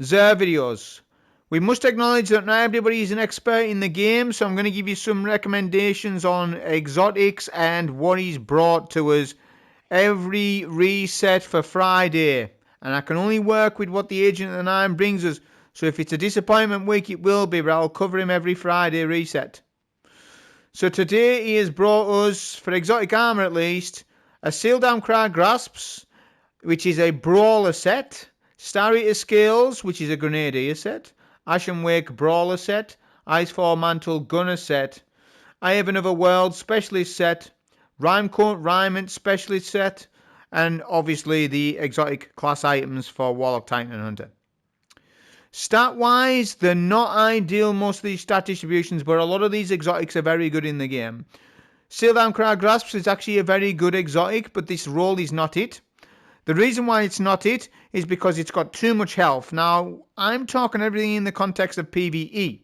XUR videos. We must acknowledge that not everybody is an expert in the game, so I'm going to give you some recommendations on exotics and what is brought to us every reset for Friday. And I can only work with what the Agent of the Nine brings us, so if it's a disappointment week it will be, but I'll cover him every Friday reset. So today he has brought us, for exotic armor at least, a Seal Down Cry Grasps, which is a Brawler set, Star Eater Scales, which is a Grenadier set, Ashen Wake Brawler set, Icefall Mantle Gunner set, I Have Another World Specialist set, Rhymecoat Rhymant Specialist set, and obviously the exotic class items for Warlock, Titan and Hunter. Stat-wise, they're not ideal, most of these stat distributions, but a lot of these exotics are very good in the game. Seal Down Cry Grasps is actually a very good exotic, but this role is not it. The reason why it's not it is because it's got too much health. Now, I'm talking everything in the context of PvE.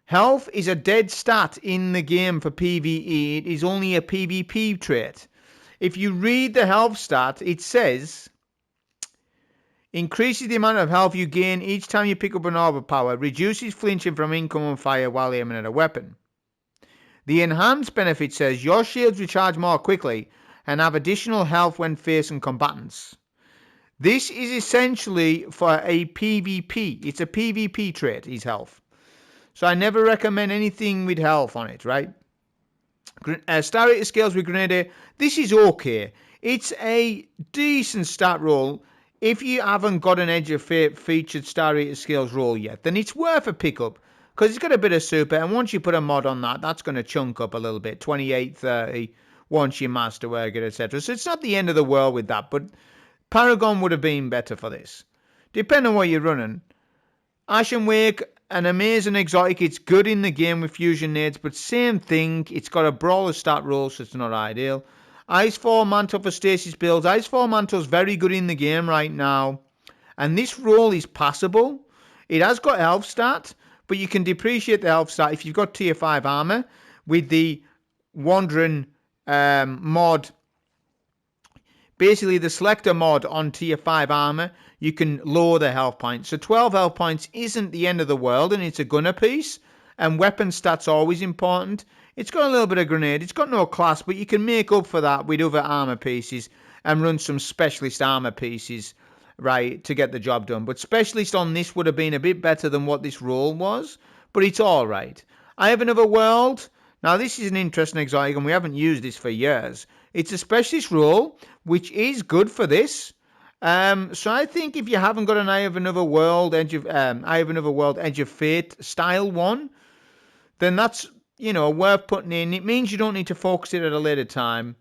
Health is a dead stat in the game for PvE. It is only a PvP trait. If you read the health stat, it says, increases the amount of health you gain each time you pick up an orb of power, reduces flinching from incoming fire while aiming at a weapon. The enhanced benefit says your shields recharge more quickly and have additional health when facing combatants. This is essentially for a PvP. It's a PvP trait, his health. So I never recommend anything with health on it, right? Star Eater Scales with Grenadier. This is okay. It's a decent stat roll. If you haven't got an Edge of Fate featured Star Eater Scales roll yet, then it's worth a pickup. Because it's got a bit of super, and once you put a mod on that, that's going to chunk up a little bit. 28, 30, once you masterwork it, etc. So it's not the end of the world with that, but Paragon would have been better for this. Depending on what you're running. Ashen Wake, an amazing exotic. It's good in the game with fusion nades, but same thing. It's got a brawler stat roll, so it's not ideal. Icefall Mantle for stasis builds. Icefall Mantle's very good in the game right now. And this roll is passable. It has got health stat, but you can depreciate the health stat if you've got tier 5 armor with the Wandering mod. Basically, the selector mod on tier 5 armor, you can lower the health points. So 12 health points isn't the end of the world, and it's a gunner piece. And weapon stats are always important. It's got a little bit of grenade. It's got no class, but you can make up for that with other armor pieces and run some specialist armor pieces, right, to get the job done. But specialist on this would have been a bit better than what this role was, but it's all right. I Have Another World. Now, this is an interesting exotic, and we haven't used this for years. It's a specialist role, which is good for this. So I think if you haven't got an I Have Another World, Edge of Fate style one, then that's, worth putting in. It means you don't need to focus it at a later time.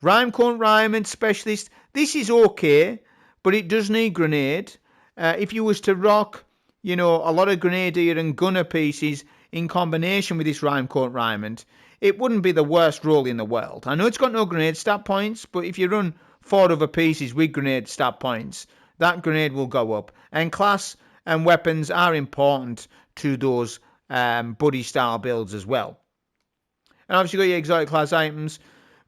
Rhymecoat Rhymant Specialist. This is okay, but it does need grenade. If you was to rock, a lot of grenadier and gunner pieces in combination with this Rhymecoat Rhymant, it wouldn't be the worst roll in the world. I know it's got no grenade stat points, but if you run 4 other pieces with grenade stat points, that grenade will go up. And class and weapons are important to those buddy style builds as well. And obviously you got your exotic class items.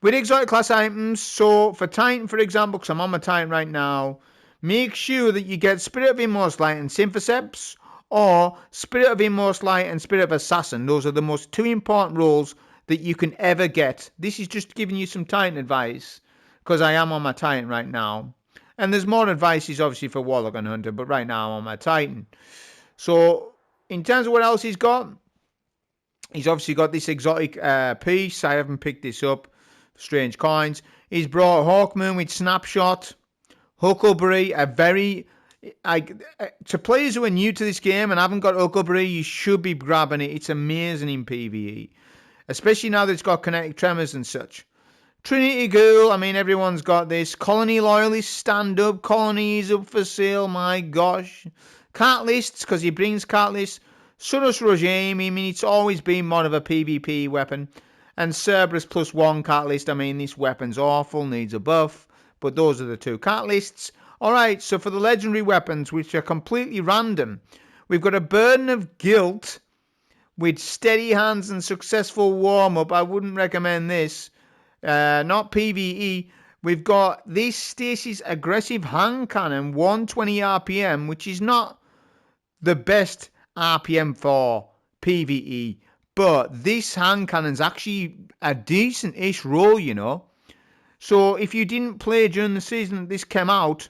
With exotic class items, so for Titan, for example, because I'm on my Titan right now, make sure that you get Spirit of Inmost Light and Symphoseps, or Spirit of Inmost Light and Spirit of Assassin. Those are the most 2 important roles that you can ever get. This is just giving you some Titan advice, because I am on my Titan right now. And there's more advices obviously for Warlock and Hunter, but right now I'm on my Titan. So in terms of what else he's got, he's obviously got this exotic piece. I haven't picked this up. Strange Coins. He's brought Hawkmoon with Snapshot. Huckleberry, to players who are new to this game and haven't got Huckleberry, you should be grabbing it. It's amazing in PvE. Especially now that it's got kinetic tremors and such. Trinity Ghoul, everyone's got this. Colony Loyalist, stand up. Colony is up for sale, my gosh. Catalysts, because he brings Catalysts. Sudus Regime, it's always been more of a PvP weapon. And Cerberus +1 Catalyst, this weapon's awful, needs a buff. But those are the 2 Catalysts. Alright, so for the legendary weapons, which are completely random, we've got a Burden of Guilt with Steady Hands and Successful Warm-Up. I wouldn't recommend this. Not PvE. We've got this Stasis Aggressive Hand Cannon, 120 RPM, which is not the best RPM for PvE. But this hand cannon's actually a decent-ish roll, you know. So if you didn't play during the season that this came out,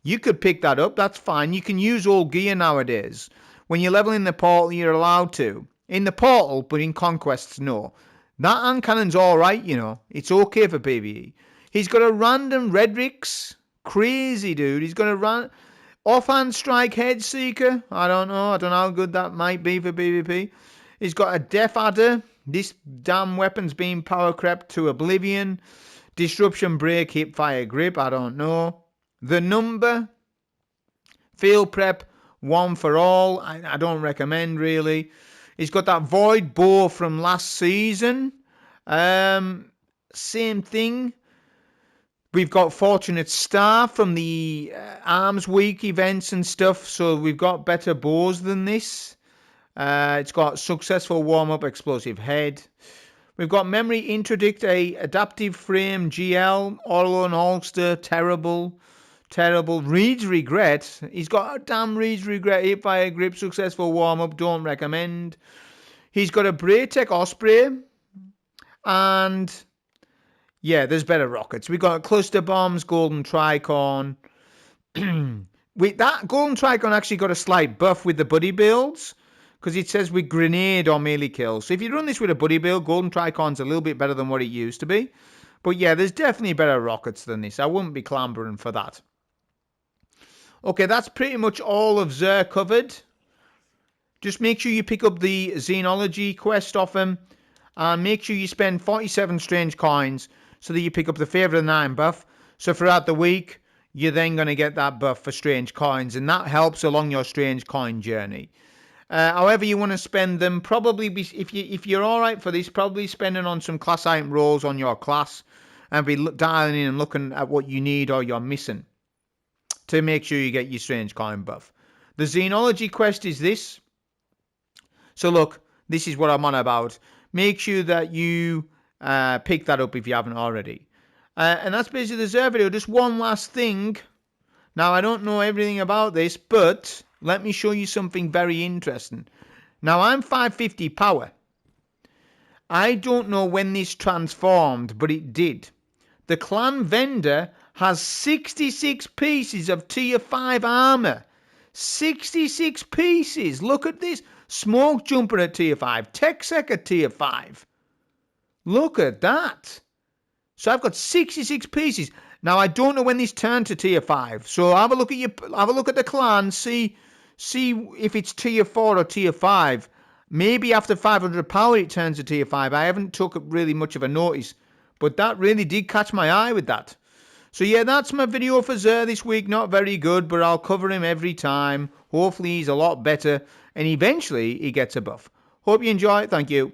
you could pick that up. That's fine. You can use all gear nowadays. When you're leveling the portal, you're allowed to. In the portal, but in Conquests, no. That hand cannon's alright, you know. It's okay for PvE. He's got a random Redrix. Crazy, dude. He's got a offhand strike head seeker. I don't know how good that might be for PvP. He's got a Death Adder. This damn weapon's been power crept to oblivion. Disruption break, hip fire grip. I don't know. The number. Field prep. One for all. I don't recommend really. He's got that void bow from last season. Same thing. We've got Fortunate Star from the Arms Week events and stuff. So we've got better bows than this. It's got Successful Warm-Up Explosive Head. We've got Memory Interdict, a Adaptive Frame GL, Auto and Holster, terrible. Reed's Regret. He's got a damn Reed's Regret, hip fire grip, Successful Warm-Up, don't recommend. He's got a Braytech Osprey. And yeah, there's better rockets. We've got Cluster Bombs, Golden Tricorn. That Golden Tricorn actually got a slight buff with the buddy builds. Because it says with grenade or melee kills. So if you run this with a buddy build, Golden Tricorn's a little bit better than what it used to be. But yeah, there's definitely better rockets than this. I wouldn't be clambering for that. Okay, that's pretty much all of XUR covered. Just make sure you pick up the Xenology quest off him. And make sure you spend 47 strange coins so that you pick up the Favour of the Nine buff. So throughout the week, you're then going to get that buff for strange coins. And that helps along your strange coin journey. However you want to spend them, probably if you're alright for this, probably spending on some class item rolls on your class and be dialing in and looking at what you need or you're missing to make sure you get your strange coin buff. The Xenology quest is this. So look, this is what I'm on about. Make sure that you pick that up if you haven't already. And that's basically the XUR video. Just one last thing. Now, I don't know everything about this, but let me show you something very interesting. Now, I'm 550 power. I don't know when this transformed, but it did. The clan vendor has 66 pieces of tier 5 armor. 66 pieces. Look at this. Smoke Jumper at tier 5. Tech Sec at tier 5. Look at that. So I've got 66 pieces. Now, I don't know when this turned to tier 5. So have a look at the clan, see if it's tier 4 or tier 5. Maybe after 500 power it turns to tier 5. I haven't took really much of a notice. But that really did catch my eye with that. So yeah, that's my video for XUR this week. Not very good, but I'll cover him every time. Hopefully he's a lot better. And eventually he gets a buff. Hope you enjoy it. Thank you.